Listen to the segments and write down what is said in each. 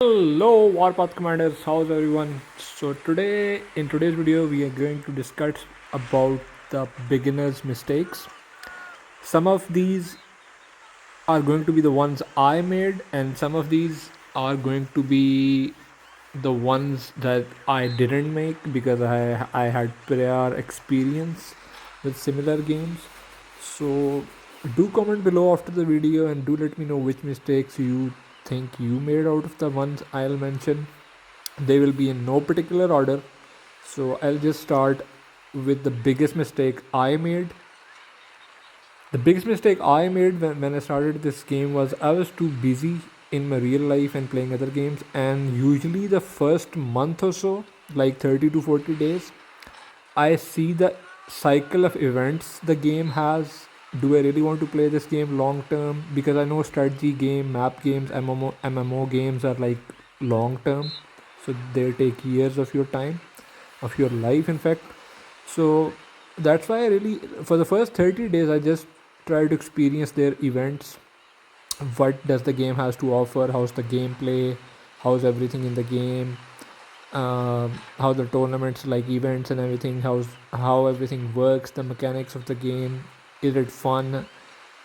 Hello Warpath commanders, how's everyone? So in today's video we are going to discuss about the beginner's mistakes. Some of these are going to be the ones I made, and some of these are going to be the ones that I didn't make because I had prior experience with similar games. So do comment below after the video and do let me know which mistakes you think you made out of the ones I'll mention. They will be in no particular order. So I'll just start with the biggest mistake I made. The biggest mistake I made when I started this game was I was too busy in my real life and playing other games, and usually the first month or so, like 30 to 40 days, I see the cycle of events the game has. Do I really want to play this game long term? Because I know strategy game, map games, MMO games are like long term, so they take years of your time, of your life, in fact. So that's why I really, for the first 30 days, I just try to experience their events. What does the game has to offer? How's the gameplay? How's everything in the game? How the tournaments, like events and everything, how everything works, the mechanics of the game. Is it fun?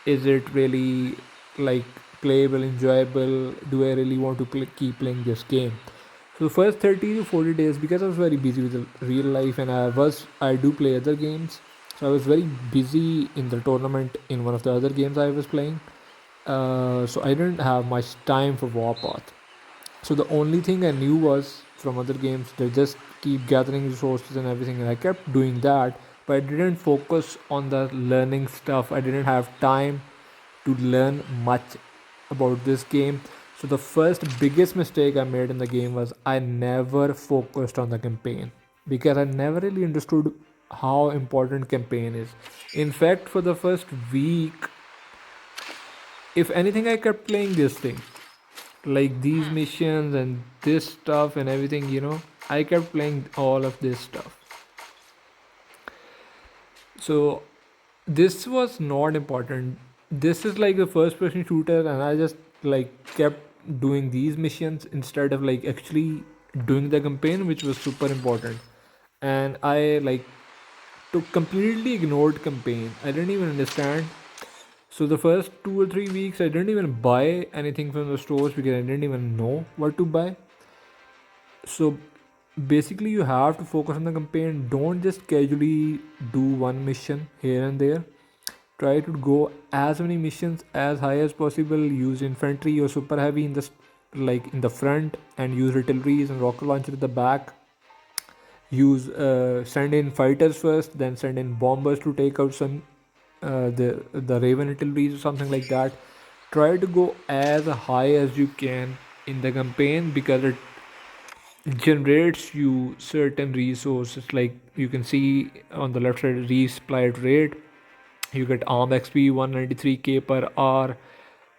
Is it really like playable, enjoyable? Do I really want to keep playing this game? So first 30 to 40 days, because I was very busy with the real life, and I do play other games, so I was very busy in the tournament in one of the other games I was playing. So I didn't have much time for Warpath. So the only thing I knew was from other games, they just keep gathering resources and everything, and I kept doing that, but I didn't focus on the learning stuff. I didn't have time to learn much about this game. So the first biggest mistake I made in the game was I never focused on the campaign, because I never really understood how important campaign is. In fact, for the first week, if anything, I kept playing this thing, like these missions and this stuff and everything, I kept playing all of this stuff. So this was not important. This is like a first person shooter, and I just like kept doing these missions instead of like actually doing the campaign, which was super important. And I like took completely ignored campaign. I didn't even understand. So the first 2 or 3 weeks, I didn't even buy anything from the stores because I didn't even know what to buy. So basically, you have to focus on the campaign. Don't just casually do one mission here and there. Try to go as many missions as high as possible. Use infantry or super heavy in the in the front, and use artilleries and rocket launcher at the back. Use send in fighters first, then send in bombers to take out some the Raven artilleries or something like that. Try to go as high as you can in the campaign, because it generates you certain resources. Like you can see on the left side, resupply rate. You get arm XP 193k per hour,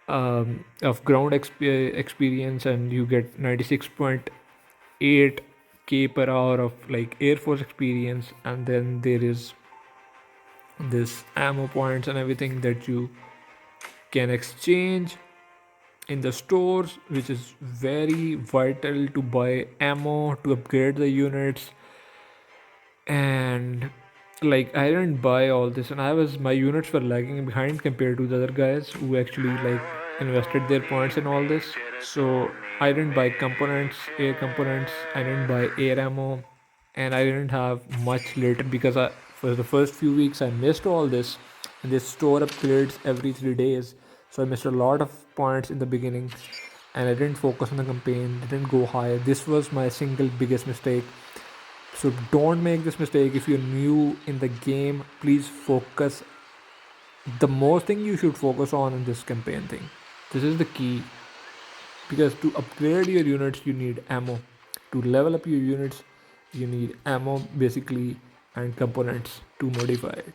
of ground experience, and you get 96.8k per hour of like air force experience. And then there is this ammo points and everything that you can exchange in the stores, which is very vital to buy ammo to upgrade the units. And like I didn't buy all this, and my units were lagging behind compared to the other guys who actually like invested their points in all this. So I didn't buy components, air components. I didn't buy air ammo, and I didn't have much later because for the first few weeks I missed all this, and they store upgrades every 3 days. So I missed a lot of points in the beginning, and I didn't focus on the campaign, didn't go high. This was my single biggest mistake. So don't make this mistake. If you're new in the game, please focus. The most thing you should focus on in this campaign thing, this is the key, because to upgrade your units you need ammo. To level up your units you need ammo basically, and components to modify it.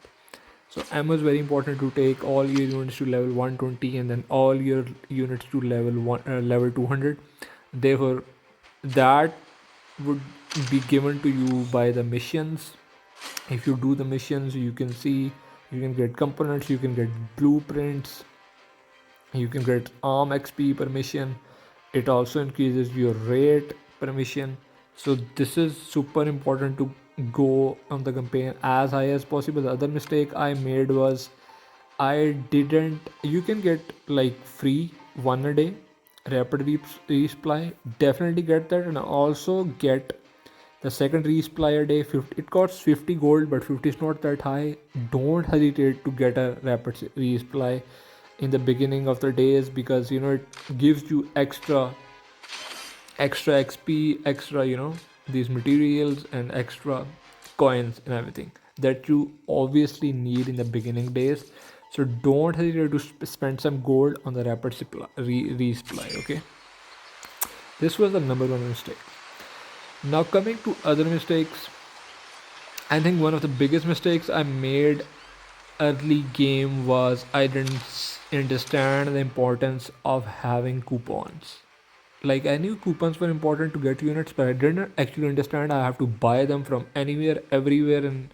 So ammo is very important to take all your units to level 120, and then all your units to level 200. Therefore, that would be given to you by the missions. If you do the missions, you can see you can get components, you can get blueprints, you can get arm XP per mission, It also increases your rate permission. So this is super important to go on the campaign as high as possible. The other mistake I made was I didn't. You can get like free one a day rapid resupply. Definitely get that, and also get the second resupply a day. 50, it costs 50 gold, but 50 is not that high. Don't hesitate to get a rapid resupply in the beginning of the days, because it gives you extra XP, extra, these materials and extra coins and everything that you obviously need in the beginning days. So don't hesitate to spend some gold on the rapid resupply. Okay, this was the number one mistake. Now coming to other mistakes, I think one of the biggest mistakes I made early game was I didn't understand the importance of having coupons. Like, I knew coupons were important to get units, but I didn't actually understand I have to buy them from anywhere, everywhere, and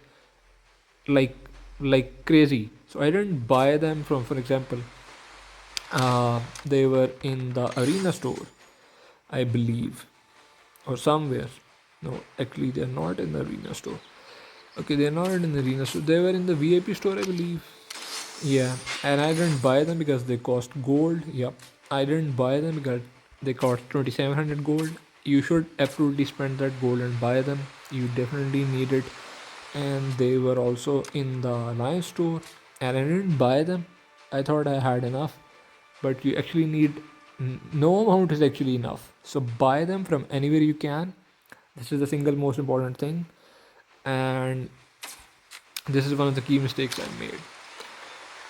like like crazy. So I didn't buy them from, for example, they were in the arena store, I believe, or somewhere. No, actually, they're not in the arena store. Okay, they're not in the arena store. They were in the VIP store, I believe. Yeah, and I didn't buy them because they cost gold. Yep, I didn't buy them because they cost 2700 gold. You should absolutely spend that gold and buy them. You definitely need it. And they were also in the Alliance store, and I didn't buy them. I thought I had enough, but you actually need no amount is actually enough. So buy them from anywhere you can. This is the single most important thing, and this is one of the key mistakes I made.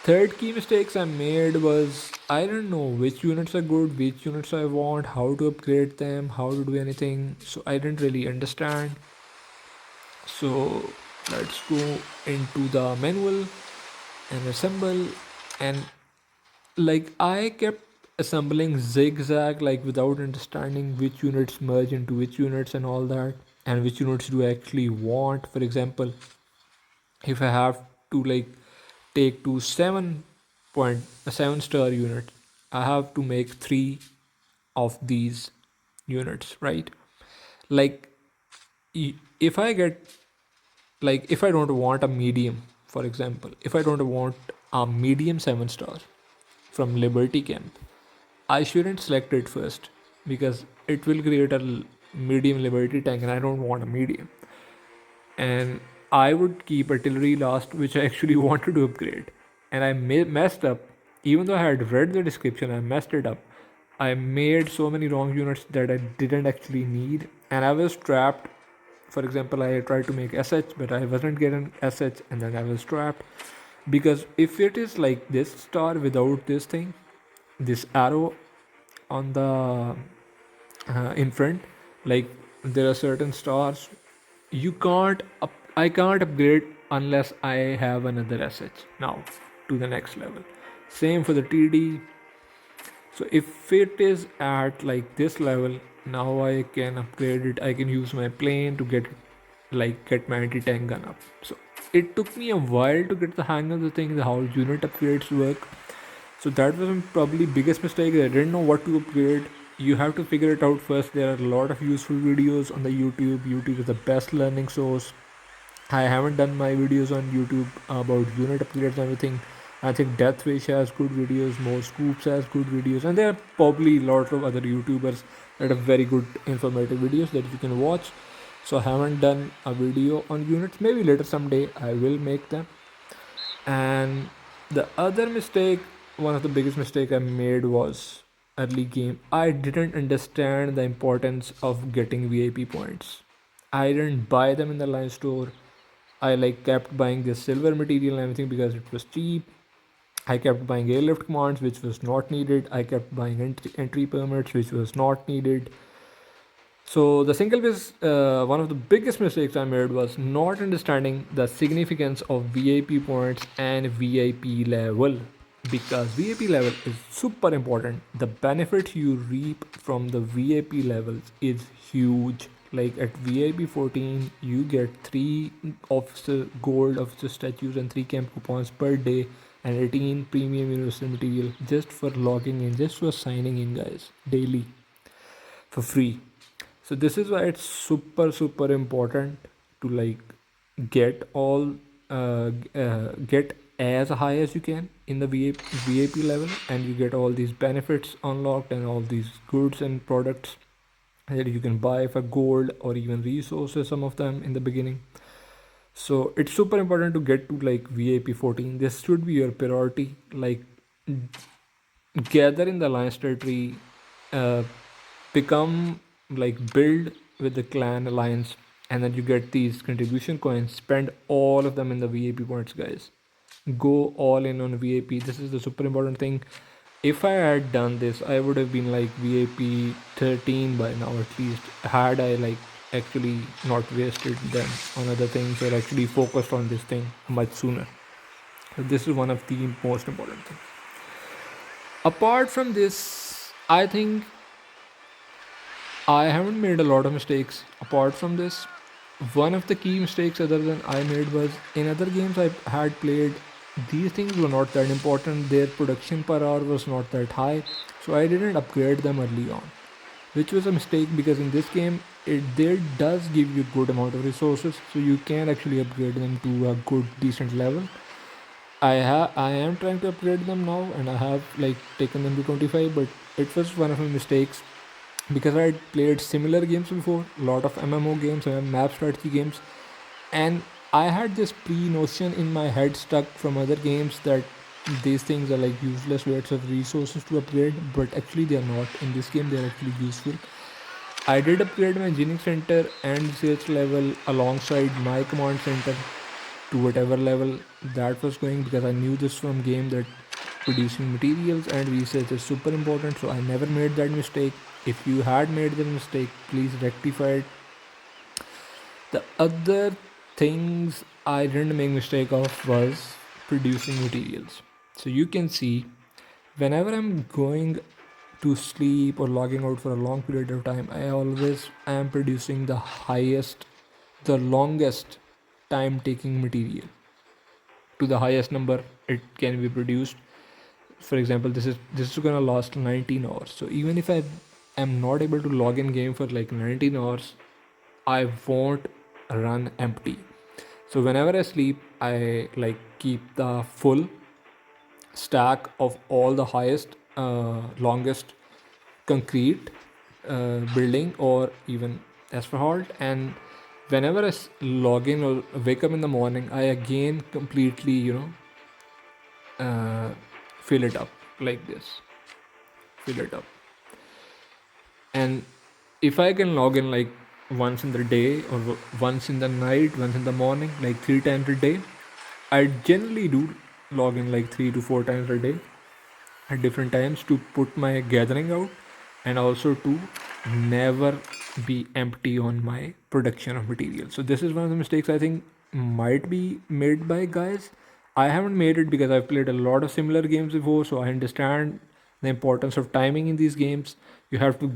Third key mistakes I made was I don't know which units are good, which units I want, how to upgrade them, how to do anything. So I didn't really understand. So let's go into the manual and assemble. And like, I kept assembling zigzag, like without understanding which units merge into which units and all that, and which units do I actually want. For example, if I have to like take to 7.7 star unit, I have to make 3 of these units, right? Like, if I get, like, if I don't want a medium, for example, if I don't want a medium 7 star from Liberty Camp, I shouldn't select it first, because it will create a medium Liberty tank, and I don't want a medium. And I would keep artillery last, which I actually wanted to upgrade. And I messed up, even though I had read the description, I messed it up. I made so many wrong units that I didn't actually need, and I was trapped. For example, I tried to make SH, but I wasn't getting SH, and then I was trapped. Because if it is like this star without this thing, this arrow on the in front, like, there are certain stars you can't I can't upgrade unless I have another SH now to the next level. Same for the TD. So if it is at like this level, now I can upgrade it. I can use my plane to get my anti-tank gun up. So it took me a while to get the hang of the thing, how unit upgrades work. So that was probably biggest mistake. I didn't know what to upgrade. You have to figure it out first. There are a lot of useful videos on the YouTube. YouTube is the best learning source. I haven't done my videos on YouTube about unit upgrades and everything. I think Deathwish has good videos, More Scoops has good videos, and there are probably a lot of other YouTubers that have very good informative videos that you can watch. So I haven't done a video on units. Maybe later someday I will make them. And the other mistake, one of the biggest mistake I made was early game. I didn't understand the importance of getting VIP points. I didn't buy them in the line store. I like kept buying this silver material and everything because it was cheap. I kept buying airlift commands, which was not needed. I kept buying entry permits, which was not needed. So the single is one of the biggest mistakes I made was not understanding the significance of VIP points and VIP level, because VIP level is super important. The benefits you reap from the VIP levels is huge. Like at VIP 14, you get 3 officer gold officer statues and 3 camp coupons per day, and 18 premium universal material just for logging in, just for signing in, guys, daily. for free. So this is why it's super important to like get all get as high as you can in the VIP level, and you get all these benefits unlocked and all these goods and products that you can buy for gold or even resources, some of them in the beginning. So it's super important to get to like VIP 14. This should be your priority. Like gather in the alliance territory, uh, become like build with the clan alliance, and then you get these contribution coins. Spend all of them in the VIP points, guys. Go all in on VIP. This is the super important thing. If I had done this, I would have been like VIP 13 by now at least. Had I like actually not wasted them on other things or actually focused on this thing much sooner. So this is one of the most important things. Apart from this, I think I haven't made a lot of mistakes. Apart from this, one of the key mistakes other than I made was in other games I had played, these things were not that important. Their production per hour was not that high, so I didn't upgrade them early on, which was a mistake because in this game it there does give you good amount of resources, so you can actually upgrade them to a good decent level. I am trying to upgrade them now, and I have like taken them to 25, but it was one of my mistakes because I had played similar games before, a lot of MMO games and map strategy games, and I had this pre-notion in my head stuck from other games that these things are like useless waste of resources to upgrade, but actually they are not. In this game, they are actually useful. I did upgrade my engineering center and research level alongside my command center to whatever level that was going, because I knew this from game that producing materials and research is super important, so I never made that mistake. If you had made that mistake, please rectify it. The other things I didn't make mistake of was producing materials. So you can see whenever I'm going to sleep or logging out for a long period of time, I always am producing the longest time taking material to the highest number it can be produced. For example, this is gonna last 19 hours. So even if I am not able to log in game for like 19 hours, I won't run empty. So whenever I sleep, I like keep the full stack of all the highest, longest concrete building or even asphalt, and whenever I log in or wake up in the morning, I again completely fill it up like this, fill it up. And if I can log in like once in the day or once in the night, once in the morning, like 3 times a day, I generally do log in like 3 to 4 times a day at different times to put my gathering out, and also to never be empty on my production of material. So this is one of the mistakes I think might be made by guys. I haven't made it because I've played a lot of similar games before, so I understand the importance of timing in these games. You have to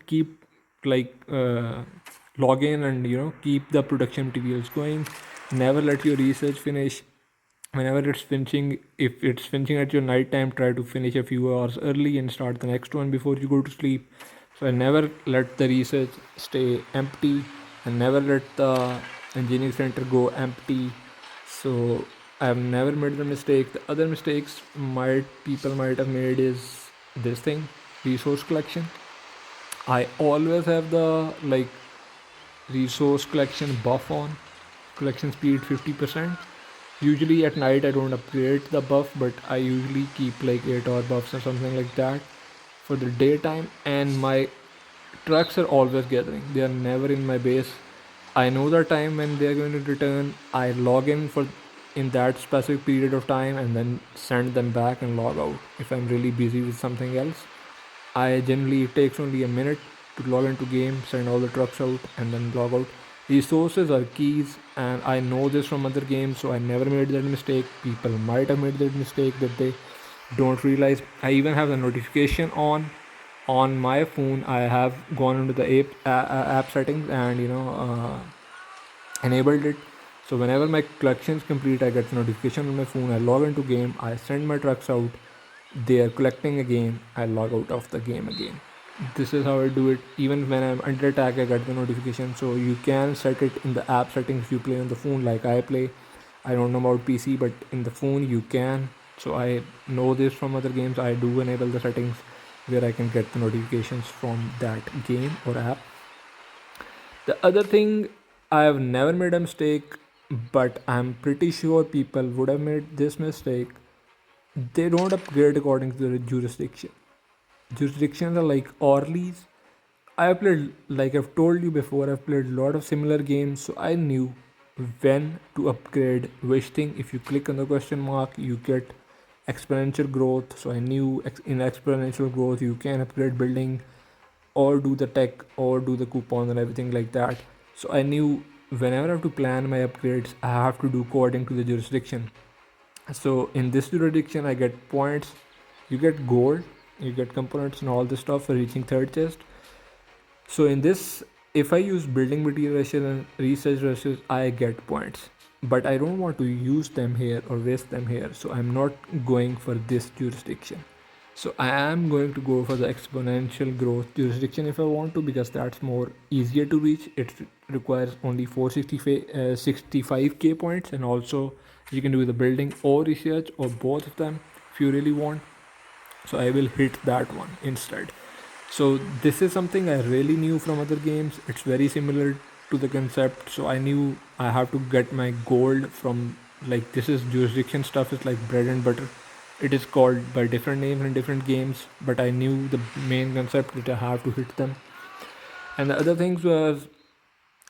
keep like log in and keep the production materials going. Never let your research finish. Whenever it's finishing, if it's finishing at your night time, try to finish a few hours early and start the next one before you go to sleep. So I never let the research stay empty, and never let the engineering center go empty. So I have never made the mistake. The other mistakes people might have made is this thing, resource collection. I always have the like resource collection buff on, collection speed 50%. Usually at night I don't upgrade the buff, but I usually keep like 8-hour buffs or something like that for the daytime. And my trucks are always gathering, they are never in my base. I know the time when they are going to return. I log in for in that specific period of time and then send them back and log out if I'm really busy with something else. I generally, it takes only a minute to log into game, send all the trucks out, and then log out. Resources are keys, and I know this from other games, so I never made that mistake. People might have made that mistake that they don't realize. I even have the notification on my phone. I have gone into the app settings and enabled it. So whenever my collection is complete, I get the notification on my phone. I log into game. I send my trucks out. They are collecting again. I log out of the game again. This is how I do it. Even when I'm under attack, I get the notification. So you can set it in the app settings if you play on the phone, like I play. I don't know about PC, but in the phone you can. So I know this from other games. I do enable the settings where I can get the notifications from that game or app. The other thing, I have never made a mistake, but I'm pretty sure people would have made this mistake. They don't upgrade according to the jurisdiction. Jurisdictions are like Orleans. I have played, like I've told you before, I've played a lot of similar games, so I knew when to upgrade which thing. If you click on the question mark, you get exponential growth. So I knew in exponential growth, you can upgrade building or do the tech or do the coupons and everything like that. So I knew whenever I have to plan my upgrades, I have to do according to the jurisdiction. So in this jurisdiction, I get points, you get gold, you get components and all this stuff for reaching third chest. So in this, if I use building material rushes and research rushes, I get points. But I don't want to use them here or waste them here. So I'm not going for this jurisdiction. So I am going to go for the exponential growth jurisdiction if I want to, because that's more easier to reach. It requires only 465k points, and also you can do the building or research or both of them if you really want. So I will hit that one instead. So this is something I really knew from other games. It's very similar to the concept. So I knew I have to get my gold from, like, this is jurisdiction stuff is like bread and butter. It is called by different names in different games, but I knew the main concept that I have to hit them. And the other things was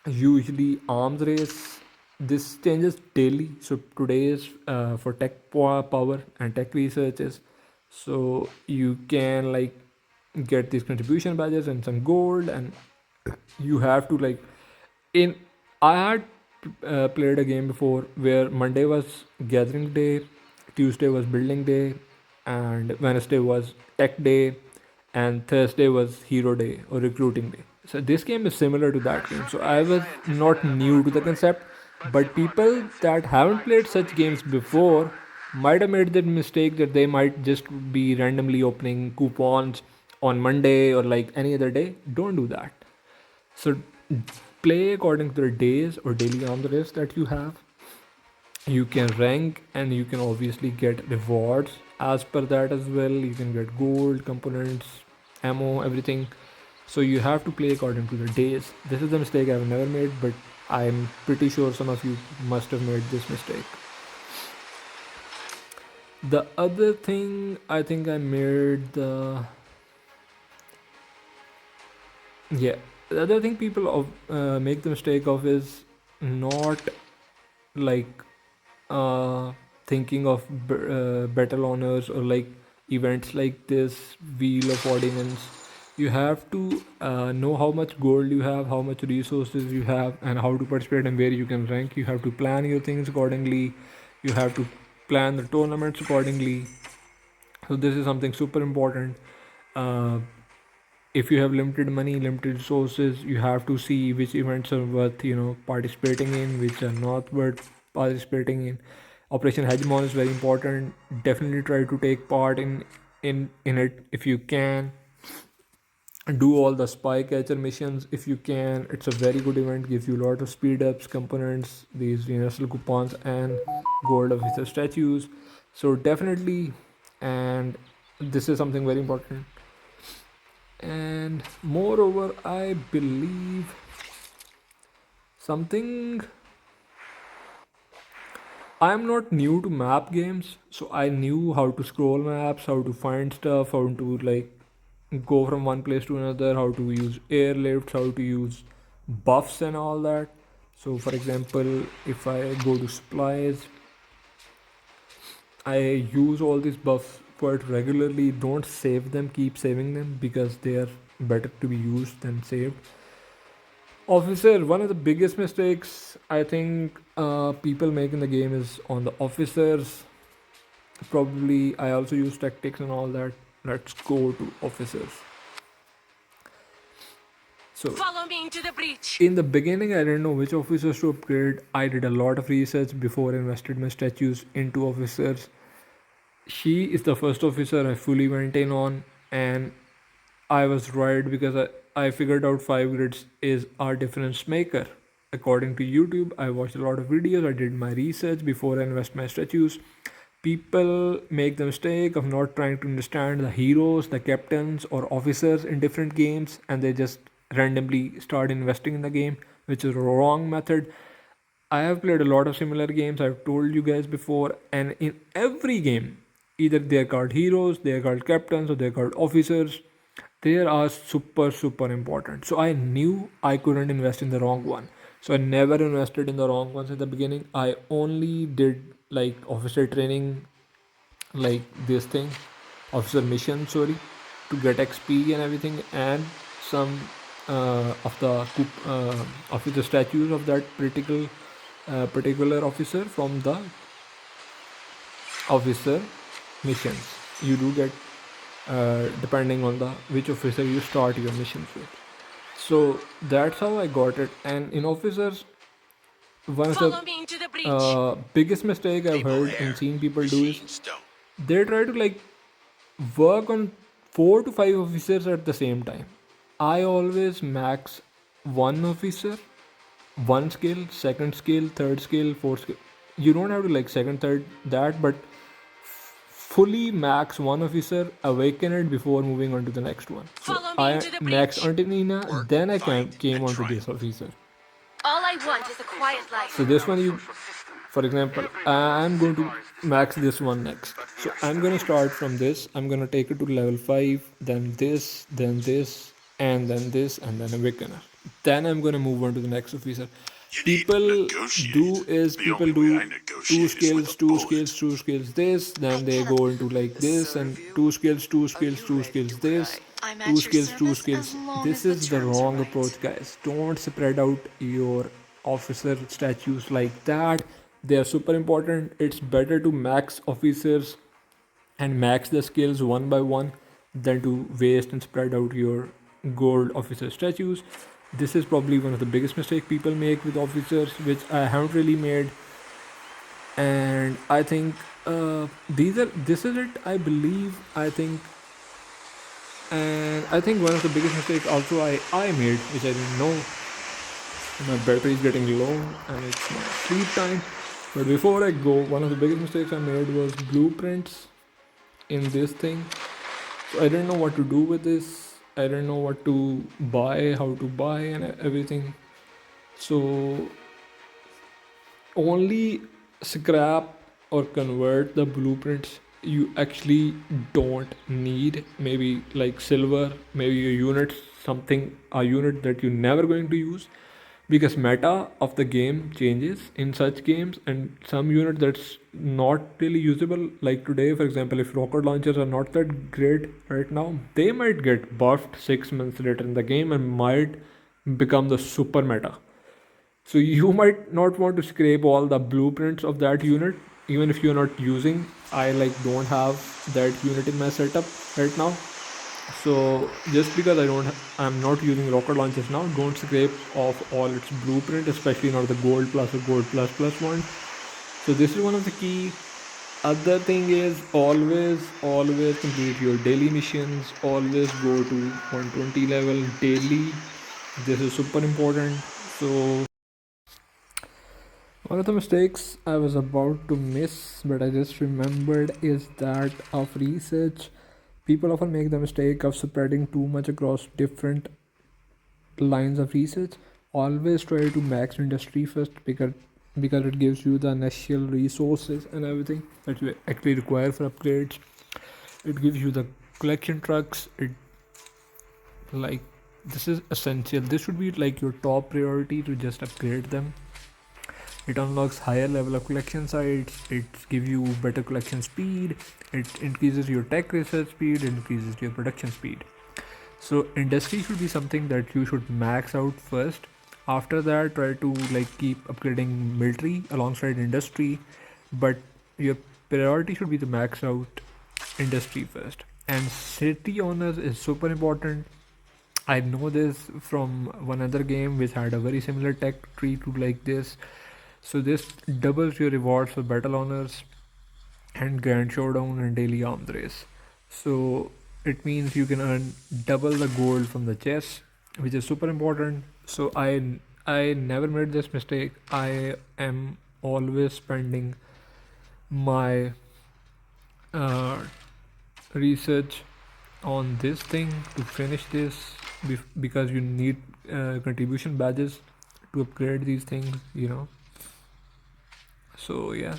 usually arms race. This changes daily. So today is for tech power and tech researches. So you can like get these contribution badges and some gold, and you have to like in I had played a game before where Monday was gathering day, Tuesday was building day, and Wednesday was tech day, and Thursday was hero day or recruiting day. So this game is similar to that game. So I was not new to the concept, but people that haven't played such games before might have made the mistake that they might just be randomly opening coupons on Monday or like any other day. Don't do that. So play according to the days or daily on the list that you have. You can rank and you can obviously get rewards as per that as well. You can get gold, components, ammo, everything. So you have to play according to the days. This is the mistake I've never made, but I'm pretty sure some of you must have made this mistake. The other thing I think I made yeah, the other thing people make the mistake of is not like thinking of battle honors or like events like this wheel of ordinance. You have to know how much gold you have, how much resources you have, and how to participate and where you can rank. You have to plan your things accordingly. You have to plan the tournaments accordingly. So this is something super important. uh, if you have limited money, limited resources, you have to see which events are worth participating in, which are not worth participating in. Operation Hegemon is very important. Definitely try to take part in it if you can. Do all the spy catcher missions if you can. It's a very good event, gives you a lot of speed ups, components, these universal coupons, and gold officer statues. So definitely, and this is something very important. And moreover, I believe something, I'm not new to map games, so I knew how to scroll maps, how to find stuff, how to like go from one place to another, how to use airlifts, how to use buffs and all that. So for example, if I go to supplies, I use all these buffs quite regularly. Don't save them, keep saving them, because they are better to be used than saved. Officer, one of the biggest mistakes I think people make in the game is on the officers. Probably I also use tactics and all that. Let's go to officers. So Follow me into the breach. in the beginning, I didn't know which officers to upgrade. I did a lot of research before I invested my statues into officers. She is the first officer I fully went in on, and I was right because I figured out 5 grids is our difference maker. According to YouTube, I watched a lot of videos, I did my research before I invest my statues. People make the mistake of not trying to understand the heroes, the captains, or officers in different games, and they just randomly start investing in the game, which is a wrong method. I have played a lot of similar games, I've told you guys before, and in every game, either they are called heroes, they are called captains, or they are called officers. They are super, super important. So I knew I couldn't invest in the wrong one. So I never invested in the wrong ones at the beginning. I only did like officer training, like this thing, officer mission, sorry, to get XP and everything, and some of the officer statues of that particular officer from the officer missions. You do get depending on the which officer you start your missions with. So that's how I got it. And in officers, one of the biggest mistake I've heard and seen people do is they try to like work on 4 to 5 officers at the same time. I always max one officer, one skill, second skill, third skill, fourth skill. You don't have to like second, third, that, but fully max one officer, awaken it before moving on to the next one. So I maxed Antonina, then I came on to this officer. All I want is a quiet life. So this one you, for example, I'm going to max this one next. So I'm going to start from this. I'm going to take it to level 5, then this, and then this, and then a awakener. Then I'm going to move on to the next officer. People do two skills, this, then they go into like this, and two skills, this, two skills. This is the wrong approach, guys. Don't spread out your officer statues like that. They are super important. It's better to max officers and max the skills one by one than to waste and spread out your gold officer statues. This is probably one of the biggest mistakes people make with officers, which I haven't really made. And I think this is it, I believe. I think one of the biggest mistakes also I made, which I didn't know, my battery is getting low and it's my sleep time. But before I go, one of the biggest mistakes I made was blueprints in this thing. So I didn't know what to do with this. I didn't know what to buy, how to buy, and everything. So only scrap or convert the blueprints you actually don't need. Maybe like silver, maybe a unit, something, a unit that you're never going to use, because meta of the game changes in such games, and some unit that's not really usable, like today for example, if rocket launchers are not that great right now, they might get buffed 6 months later in the game and might become the super meta. So you might not want to scrape all the blueprints of that unit, even if you're not using. I like don't have that unit in my setup right now. So just because I'm not using rocket launchers now, don't scrape off all its blueprint, especially not the gold plus or gold plus plus one. So this is one of the key. Other thing is always complete your daily missions. Always go to 120 level daily. This is super important. So one of the mistakes I was about to miss, but I just remembered, is that of research. People often make the mistake of spreading too much across different lines of research. Always try to max industry first, because it gives you the initial resources and everything that you actually require for upgrades. It gives you the collection trucks. It like this is essential. This should be like your top priority to just upgrade them. It unlocks higher level of collection sites. It gives you better collection speed. It increases your tech research speed. It increases your production speed. So industry should be something that you should max out first. After that, try to like keep upgrading military alongside industry, but your priority should be to max out industry first. And city owners is super important. I know this from one other game which had a very similar tech tree to like this. So this doubles your rewards for battle honors and grand showdown and daily arms race. So it means you can earn double the gold from the chest, which is super important. So I never made this mistake. I am always spending my uh, research on this thing to finish this because you need contribution badges to upgrade these things, you know. So yeah,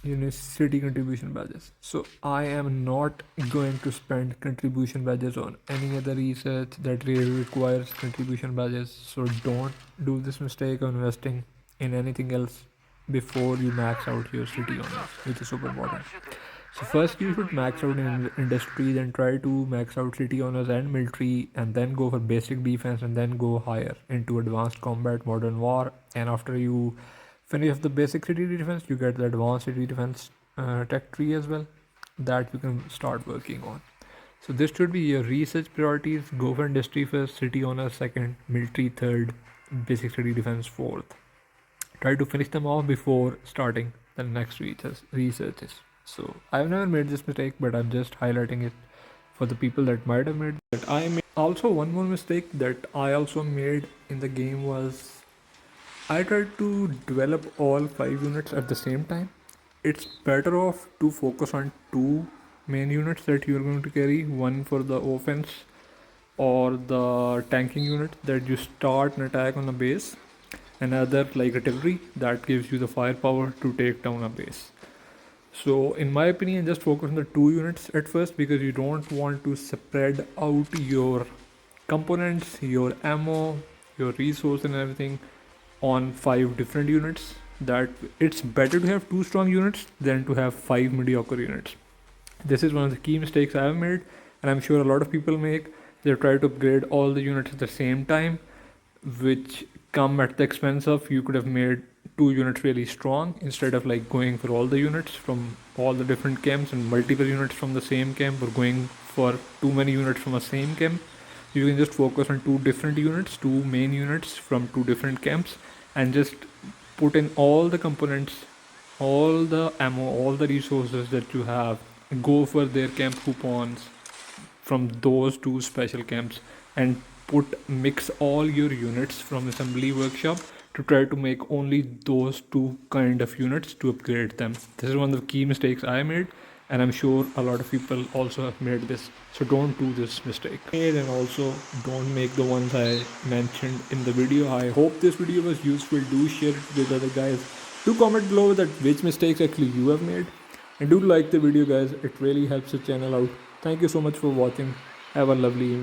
university contribution badges. So I am not going to spend contribution badges on any other research that really requires contribution badges. So don't do this mistake of investing in anything else before you max out your city honors, which is super important. So first you should max out in industry, then try to max out city honors and military, and then go for basic defense, and then go higher into advanced combat, modern war. And after you finish the basic city defense, you get the advanced city defense tech tree as well that you can start working on. So this should be your research priorities. Go for industry first, city honors second, military third, basic city defense fourth. Try to finish them off before starting the next researches. So I've never made this mistake, but I'm just highlighting it for the people that might have made that. I made also one more mistake that I also made in the game was I tried to develop all 5 units at the same time. It's better off to focus on two main units that you're going to carry, one for the offense or the tanking unit that you start an attack on a base, another like artillery that gives you the firepower to take down a base. So in my opinion, just focus on the two units at first because you don't want to spread out your components, your ammo, your resource and everything on 5 different units. That it's better to have 2 strong units than to have 5 mediocre units. This is one of the key mistakes I have made, and I'm sure a lot of people make. They try to upgrade all the units at the same time, which come at the expense of you could have made 2 units really strong instead of like going for all the units from all the different camps and multiple units from the same camp, or going for too many units from a same camp. You can just focus on 2 different units, 2 main units from 2 different camps, and just put in all the components, all the ammo, all the resources that you have. Go for their camp coupons from those 2 special camps, and mix all your units from assembly workshop to try to make only those 2 kind of units to upgrade them. This is one of the key mistakes I made, and I'm sure a lot of people also have made this. So don't do this mistake. And also don't make the ones I mentioned in the video. I hope this video was useful. Do share it with other guys. Do comment below that which mistakes actually you have made, and do like the video guys. It really helps the channel out. Thank you so much for watching. Have a lovely evening.